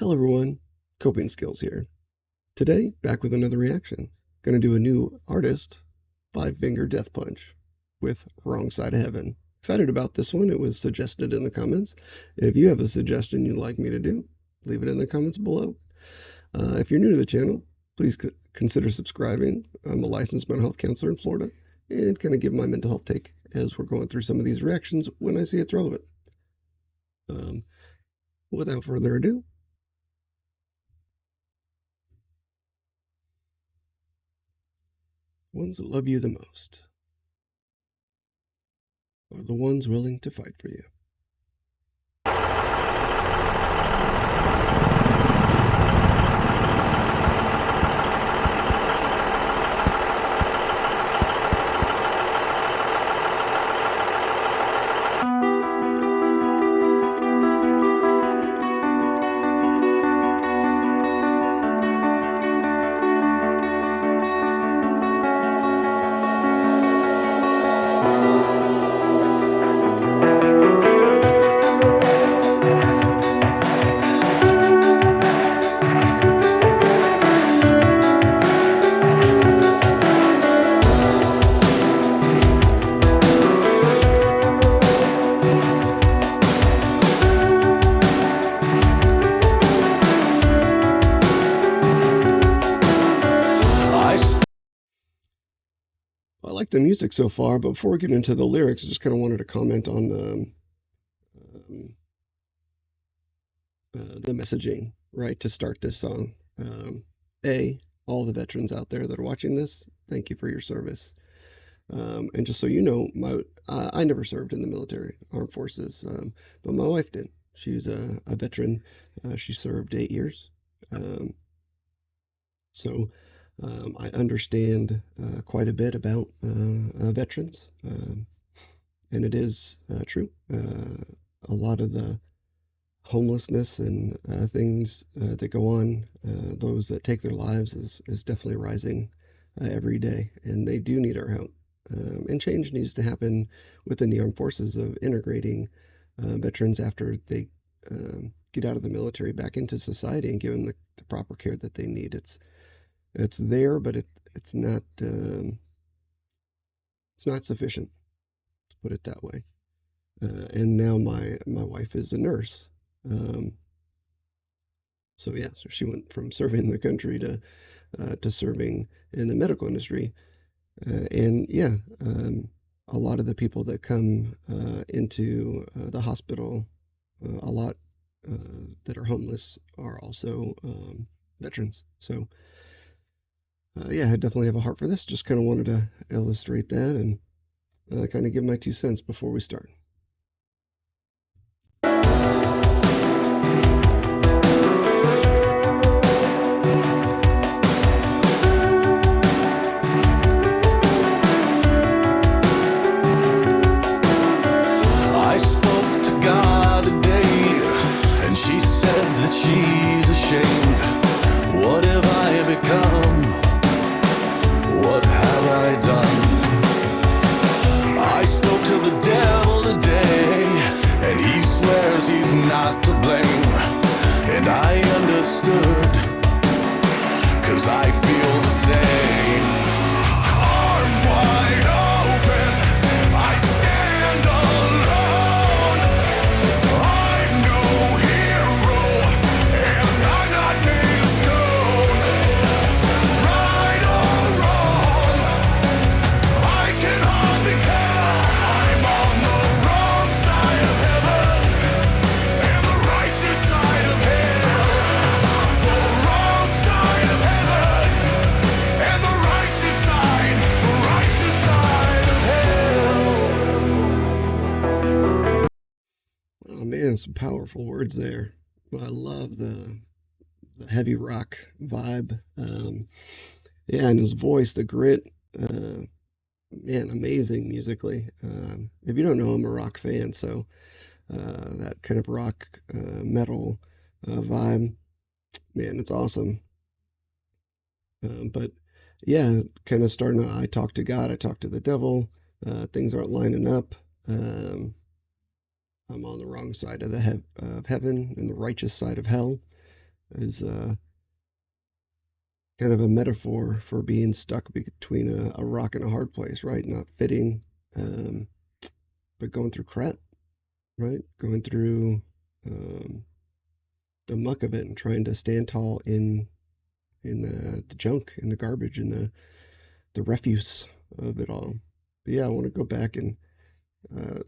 Hello everyone, Coping Skills here. Today, back with another reaction. Gonna do a new artist, Five Finger Death Punch, with Wrong Side of Heaven. Excited about this one. It was suggested in the comments. If you have a suggestion you'd like me to do, leave it in the comments below. If you're new to the channel, please consider subscribing. I'm a licensed mental health counselor in Florida and kind of give my mental health take as we're going through some of these reactions when I see it's relevant. Without further ado, ones that love you the most are the ones willing to fight for you. I like the music so far, but before we get into the lyrics, I just kind of wanted to comment on the messaging, right, to start this song. All the veterans out there that are watching this, thank you for your service. And just so you know, I never served in the military, armed forces, but my wife did. She's a veteran. She served 8 years. So I understand quite a bit about veterans, and it is true. A lot of the homelessness and things that go on, those that take their lives, is definitely rising every day, and they do need our help. And change needs to happen within the armed forces of integrating veterans after they get out of the military back into society and give them the proper care that they need. It's there, but it's not sufficient, to put it that way. And now my wife is a nurse, so yeah, so she went from serving the country to serving in the medical industry, and yeah, a lot of the people that come into the hospital, a lot that are homeless are also veterans. So. Yeah, I definitely have a heart for this. Just kind of wanted to illustrate that and kind of give my 2 cents before we start. I spoke to God today, and she said that she's ashamed. What have I become? What have I done? I spoke to the devil today, and he swears he's not to blame. And I understood, 'cause I feel the same. Arms wide open, I stand alone. I'm no hero, and I'm not made of stone. Right or wrong, I can hardly care. I'm on the wrong side of heaven and the righteous side of hell. The wrong side of heaven and the righteous side of hell. Oh man, some powerful words there. I love the heavy rock vibe. Yeah, and his voice, the grit. Man, amazing musically. If you don't know, I'm a rock fan, so that kind of rock metal vibe, man, it's awesome. But yeah, kind of starting. I talk to God, I talk to the devil. Things aren't lining up. I'm on the wrong side of of heaven and the righteous side of hell. is kind of a metaphor for being stuck between a rock and a hard place, right? Not fitting, um, but going through crap, right? Going through um, the muck of it and trying to stand tall in the junk, in the garbage, in the refuse of it all. But yeah, I want to go back and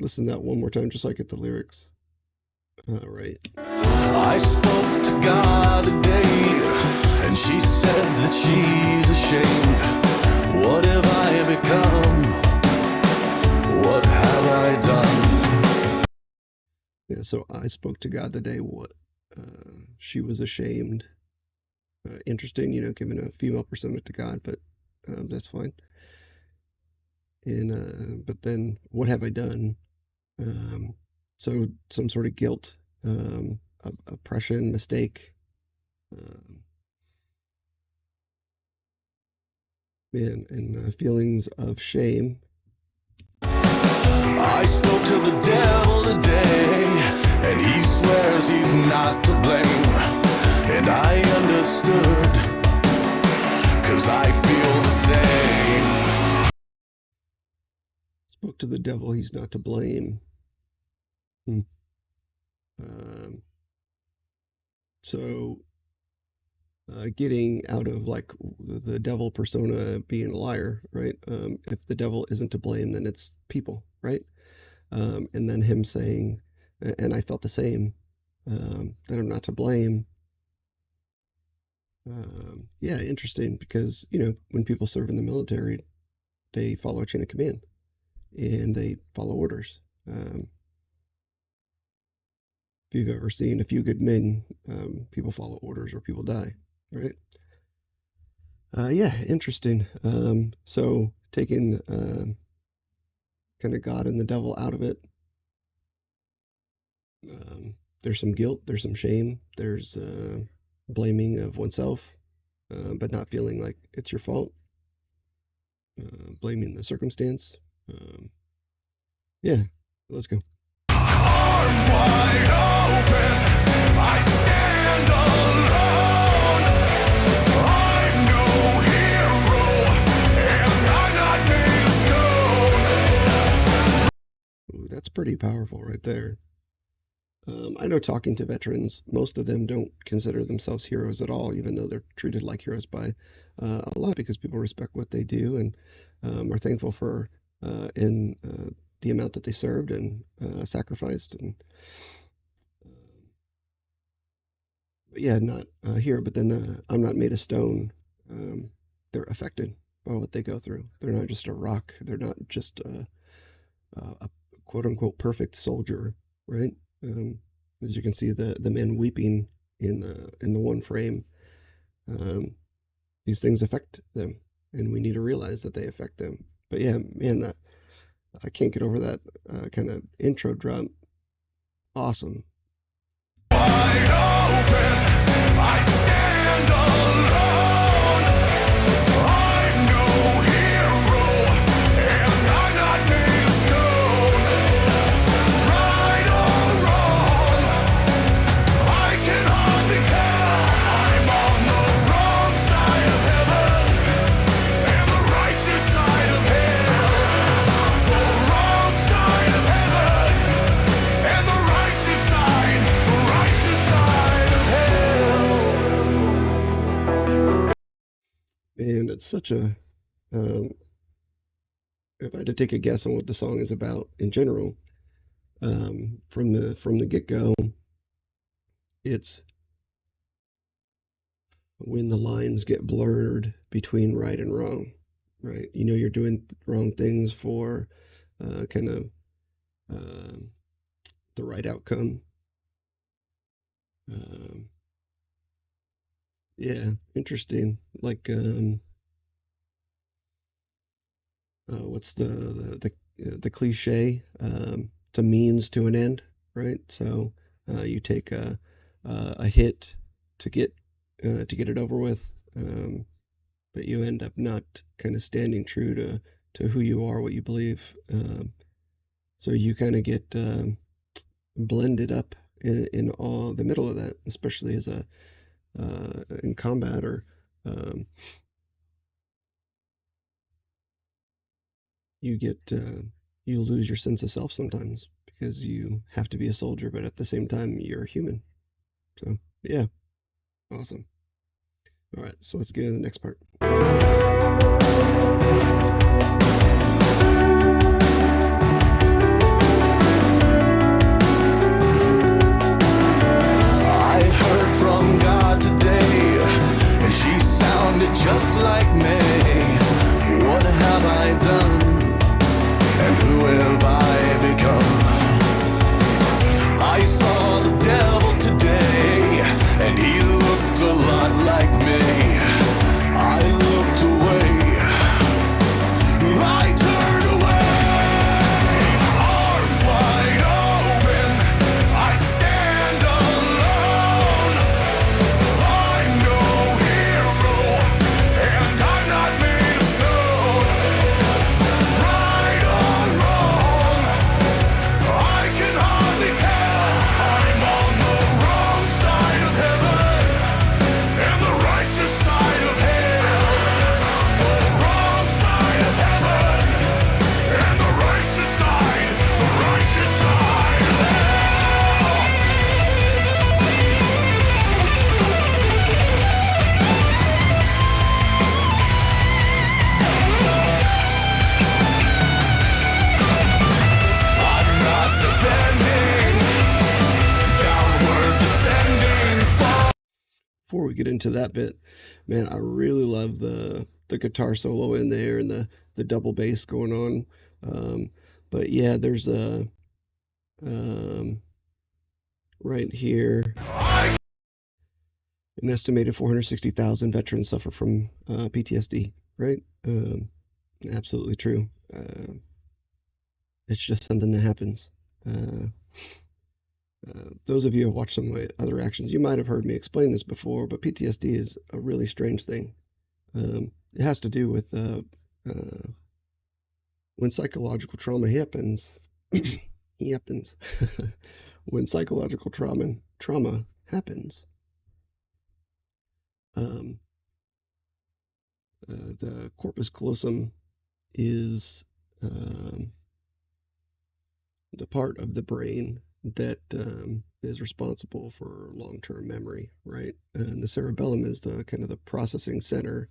listen to that one more time, just so I get the lyrics right. I spoke to God today, and she said that she's ashamed. What have I become? What have I done? Yeah, so I spoke to God today. What she was ashamed. Interesting, giving a female persona to God, but that's fine. And but then, what have I done? Um, so some sort of guilt, oppression, mistake, um, and feelings of shame. I spoke to the devil today, and he swears he's not to blame. And I understood, 'cause I feel the same. Spoke to the devil, he's not to blame. Hmm. Um, so getting out of like the devil persona being a liar, right? If the devil isn't to blame, then it's people, right? And then him saying, and I felt the same, that I'm not to blame. Yeah, interesting because, when people serve in the military, they follow a chain of command and they follow orders. If you've ever seen A Few Good Men, people follow orders or people die, right? Yeah, interesting. So taking kind of God and the devil out of it, there's some guilt, there's some shame, there's blaming of oneself, but not feeling like it's your fault, blaming the circumstance. Um, yeah, let's go. Arms wide open, I stand alone. I'm no hero, and I'm not made of stone. Ooh, that's pretty powerful right there. I know talking to veterans, most of them don't consider themselves heroes at all, even though they're treated like heroes by a lot because people respect what they do and are thankful for in the amount that they served and sacrificed. And but yeah, not a hero, but then I'm not made of stone. Um, they're affected by what they go through. They're not just a rock. They're not just a quote unquote perfect soldier, right? Um, as you can see, the men weeping in the one frame. Um, these things affect them, and we need to realize that they affect them. But yeah, man, that I can't get over that kind of intro drop. Awesome. Wide open, I stand alone. I'm no hero, and I'm not made of stone. Right or wrong, I can hardly care. I'm on the wrong side of heaven and the righteous side of hell. The wrong side of heaven and the righteous side of hell. And it's such a if I had to take a guess on what the song is about in general, from the get go, it's when the lines get blurred between right and wrong, right? You're doing wrong things for kind of uh, the right outcome. Um, yeah, interesting. Like, what's the cliche? It's a means to an end, right? So you take a hit to get to get it over with, but you end up not kind of standing true to who you are, what you believe. So you kind of get blended up in all the middle of that, especially as in combat, or um, you get you lose your sense of self sometimes because you have to be a soldier, but at the same time you're a human. So yeah, awesome. All right, so let's get into the next part. I heard from God today, and she sounded just like me. What have I done, and who have I become? I saw the devil today, and he looked a lot like me. I looked away, I turned away, arms wide open, I stand alone. I'm no hero, and I'm not made of stone. Right or wrong, I can hardly tell. I'm on the wrong side of heaven and the righteous side of hell. The wrong side of heaven and the righteous side of hell. I'm not defending, downward descending. Before we get into that bit, man, I really love the guitar solo in there and the double bass going on. But yeah, there's a right here, an estimated 460,000 veterans suffer from PTSD. Right? Absolutely true. It's just something that happens. Those of you who have watched some of my other actions, you might have heard me explain this before, but PTSD is a really strange thing. It has to do with when psychological trauma happens. happens. When psychological trauma happens, the corpus callosum is the part of the brain that is responsible for long-term memory, right? And the cerebellum is the kind of the processing center.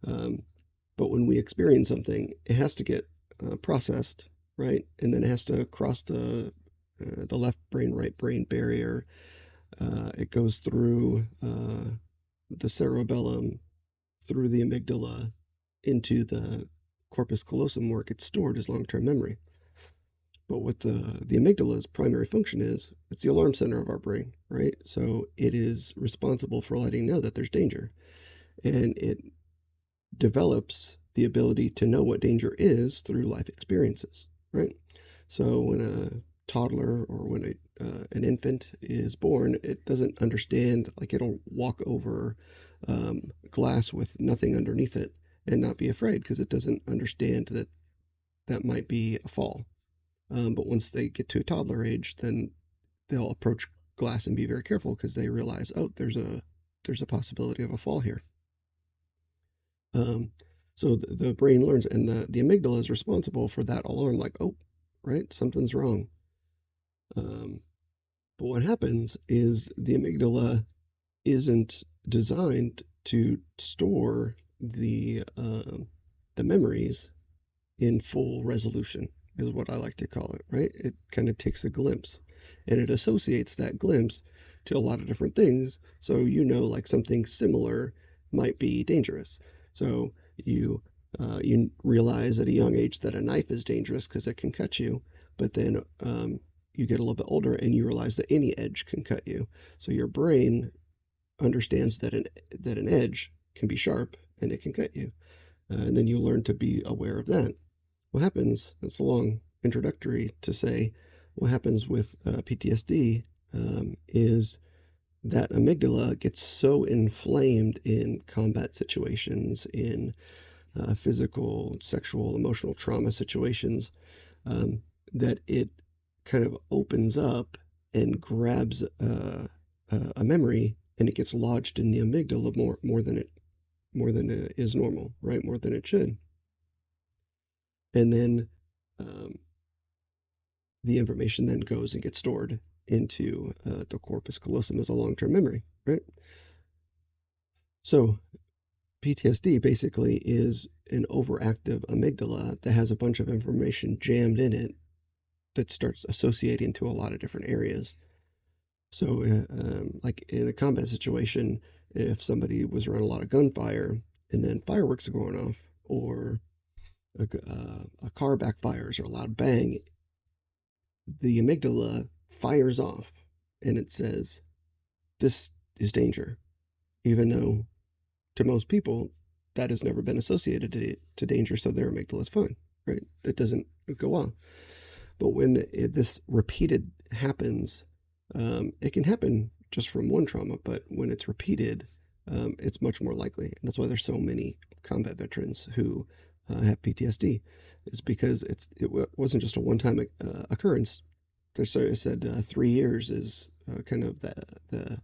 But when we experience something, it has to get processed, right? And then it has to cross the left brain, right brain barrier. It goes through the cerebellum, through the amygdala, into the corpus callosum, where it gets stored as long-term memory. But what the amygdala's primary function is, it's the alarm center of our brain, right? So it is responsible for letting know that there's danger. And it develops the ability to know what danger is through life experiences, right? So when a toddler or when an infant is born, it doesn't understand, like it'll walk over glass with nothing underneath it and not be afraid because it doesn't understand that that might be a fall. But once they get to a toddler age, then they'll approach glass and be very careful because they realize, oh, there's a possibility of a fall here. So the brain learns, and the amygdala is responsible for that alarm, like, oh, right, something's wrong. But what happens is the amygdala isn't designed to store the memories in full resolution, is what I like to call it, right? It kind of takes a glimpse, and it associates that glimpse to a lot of different things. So like something similar might be dangerous. So you realize at a young age that a knife is dangerous because it can cut you, but then you get a little bit older and you realize that any edge can cut you. So your brain understands that an edge can be sharp and it can cut you, and then you learn to be aware of that. What happens? It's a long introductory to say what happens with PTSD is that amygdala gets so inflamed in combat situations, in physical, sexual, emotional trauma situations, that it kind of opens up and grabs a memory and it gets lodged in the amygdala more than it is normal, right? More than it should. And then the information then goes and gets stored into the corpus callosum as a long-term memory, right? So PTSD basically is an overactive amygdala that has a bunch of information jammed in it that starts associating to a lot of different areas. So like in a combat situation, if somebody was around a lot of gunfire and then fireworks are going off, or a car backfires or a loud bang, the amygdala fires off and it says, this is danger, even though to most people that has never been associated to danger, so their amygdala is fine, right? That doesn't go off. But when this repeated happens, it can happen just from one trauma, but when it's repeated, it's much more likely. And that's why there's so many combat veterans who have PTSD, is because it wasn't just a one-time occurrence. They said 3 years is kind of the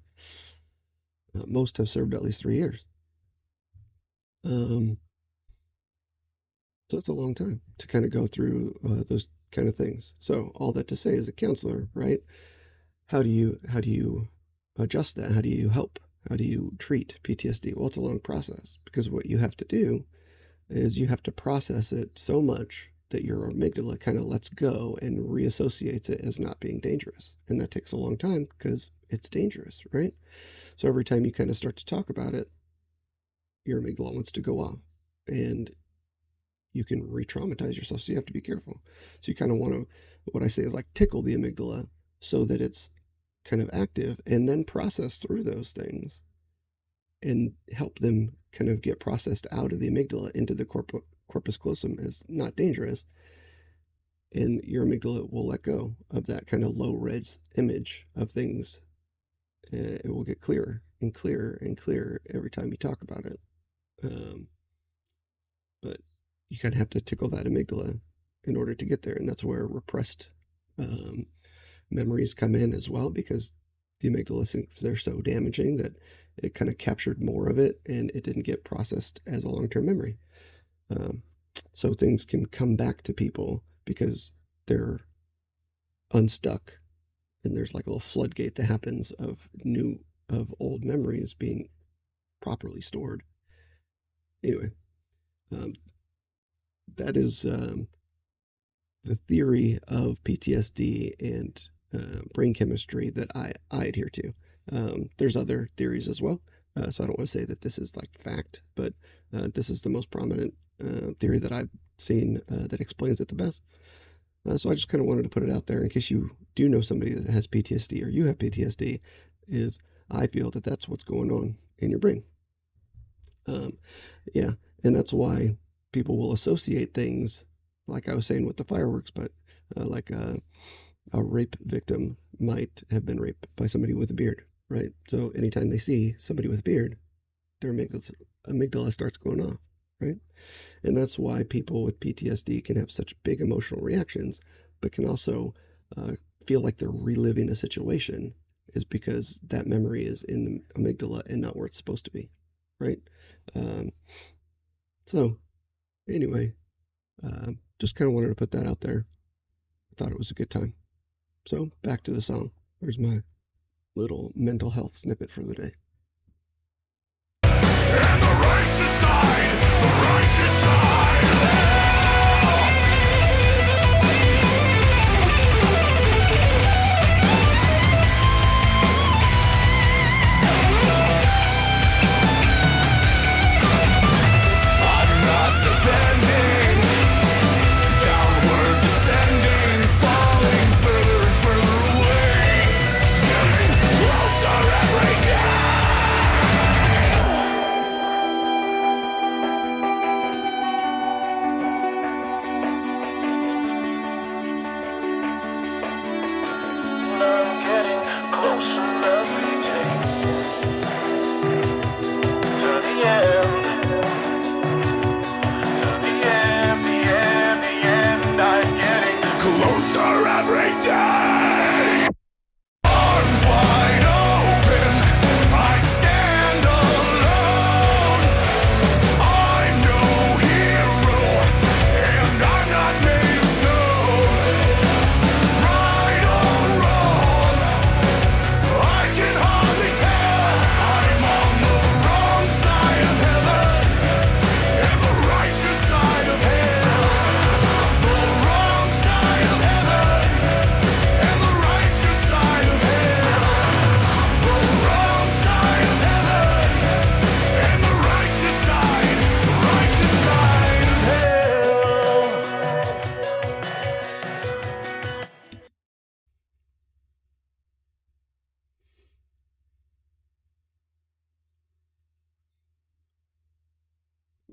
most have served at least 3 years. So it's a long time to kind of go through those kind of things. So all that to say, as a counselor, right? How do you adjust that? How do you help? How do you treat PTSD? Well, it's a long process, because what you have to do is you have to process it so much that your amygdala kind of lets go and reassociates it as not being dangerous. And that takes a long time because it's dangerous, right? So every time you kind of start to talk about it, your amygdala wants to go off, and you can re-traumatize yourself. So you have to be careful. So you kind of want to, what I say is like tickle the amygdala so that it's kind of active, and then process through those things and help them kind of get processed out of the amygdala into the corpus callosum as not dangerous. And your amygdala will let go of that kind of low res image of things. It will get clearer and clearer and clearer every time you talk about it. But you kind of have to tickle that amygdala in order to get there. And that's where repressed memories come in as well, because the amygdala thinks they're so damaging that it kind of captured more of it and it didn't get processed as a long-term memory. So things can come back to people because they're unstuck, and there's like a little floodgate that happens of old memories being properly stored. Anyway, that is the theory of PTSD and brain chemistry that I adhere to. There's other theories as well, so I don't want to say that this is like fact, but this is the most prominent theory that I've seen that explains it the best. So I just kind of wanted to put it out there in case you do know somebody that has PTSD or you have PTSD, is I feel that that's what's going on in your brain. Yeah, and that's why people will associate things, like I was saying with the fireworks, but like a rape victim might have been raped by somebody with a beard, right? So anytime they see somebody with a beard, their amygdala starts going off, right? And that's why people with PTSD can have such big emotional reactions, but can also feel like they're reliving a situation, is because that memory is in the amygdala and not where it's supposed to be, right? So anyway, just kind of wanted to put that out there. I thought it was a good time. So back to the song. There's my little mental health snippet for the day. And the righteous side, the righteous side. I'm not defending, downward descending, falling further and further away, getting closer every day.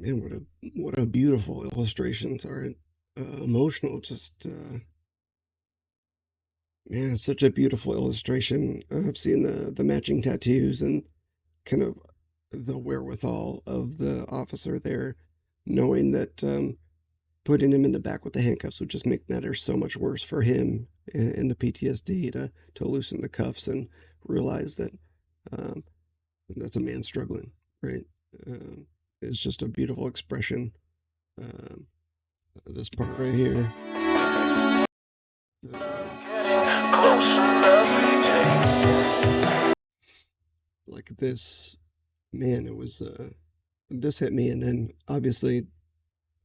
Man, what a beautiful illustration. Sorry, emotional. Just man, it's such a beautiful illustration. I've seen the matching tattoos and kind of the wherewithal of the officer there, knowing that putting him in the back with the handcuffs would just make matters so much worse for him and the PTSD to loosen the cuffs and realize that um, that's a man struggling, right? Um, it's just a beautiful expression. Um, this part right here, um, like this, man, it was this hit me, and then obviously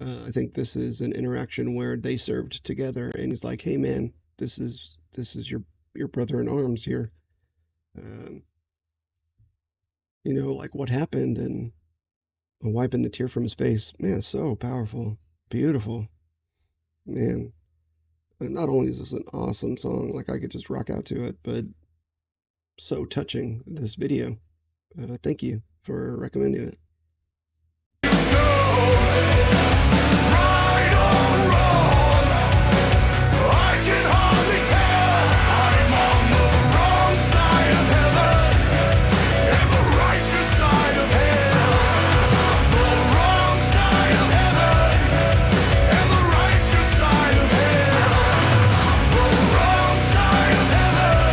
I think this is an interaction where they served together, and he's like, "Hey, man, this is your brother in arms here. Um, like what happened?" And wiping the tear from his face. Man, so powerful, beautiful, man. And not only is this an awesome song, like I could just rock out to it, but so touching. This video. Thank you for recommending it. Right or wrong, I can hardly tell. I'm on the wrong side of heaven and the righteous side of hell. The wrong side of heaven and the righteous side of hell. The wrong side of heaven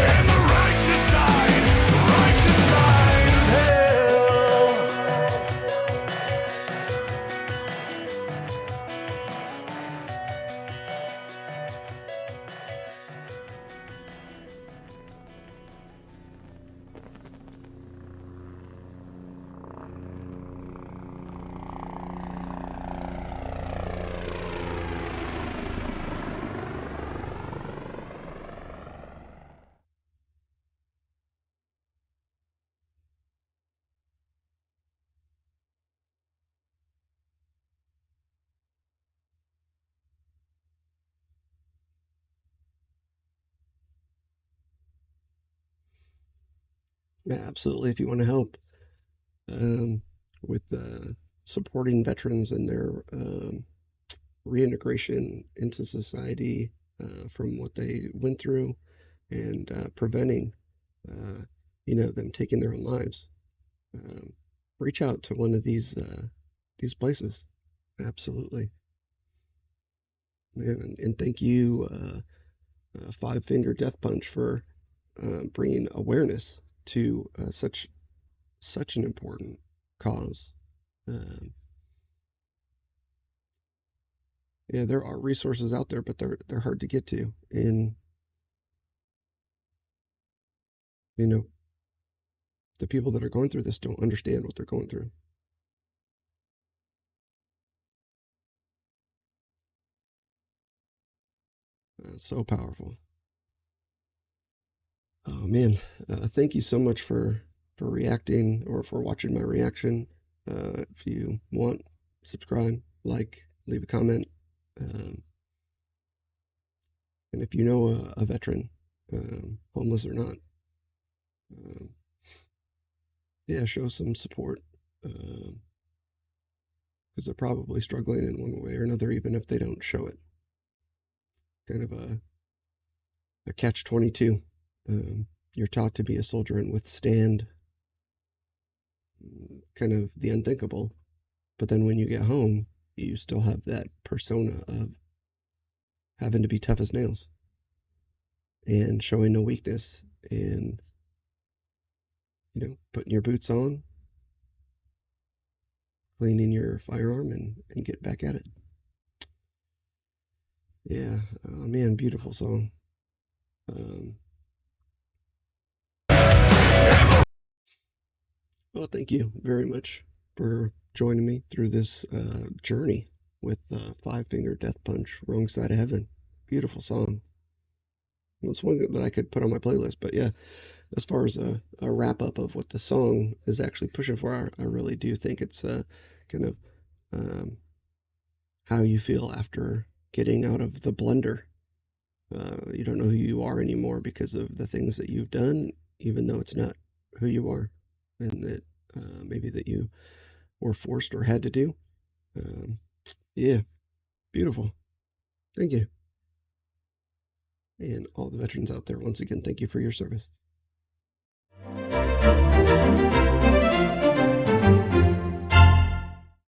and the righteous side of hell. Yeah, absolutely. If you want to help um, with supporting veterans and their reintegration into society from what they went through and preventing, uh, them taking their own lives, um, reach out to one of these places. Absolutely. And thank you, Five Finger Death Punch, for bringing awareness to such an important cause. Um, yeah, there are resources out there, but they're hard to get to, and you know the people that are going through this don't understand what they're going through. So powerful. Oh man, thank you so much for reacting or for watching my reaction. If you want, subscribe, like, leave a comment, um, and if you know a veteran, homeless or not, um, yeah, show some support because they're probably struggling in one way or another, even if they don't show it. Kind of a catch-22. You're taught to be a soldier and withstand kind of the unthinkable, but then when you get home, you still have that persona of having to be tough as nails and showing no weakness and putting your boots on, cleaning your firearm, and get back at it. Yeah, oh man, beautiful song. Um, well, thank you very much for joining me through this journey with Five Finger Death Punch, Wrong Side of Heaven. Beautiful song. It's one that I could put on my playlist, but yeah, as far as a wrap up of what the song is actually pushing for, I really do think it's kind of um, how you feel after getting out of the blender. You don't know who you are anymore because of the things that you've done, even though it's not who you are, and that maybe that you or forced or had to do. Um, yeah, beautiful. Thank you. And all the veterans out there, once again, thank you for your service.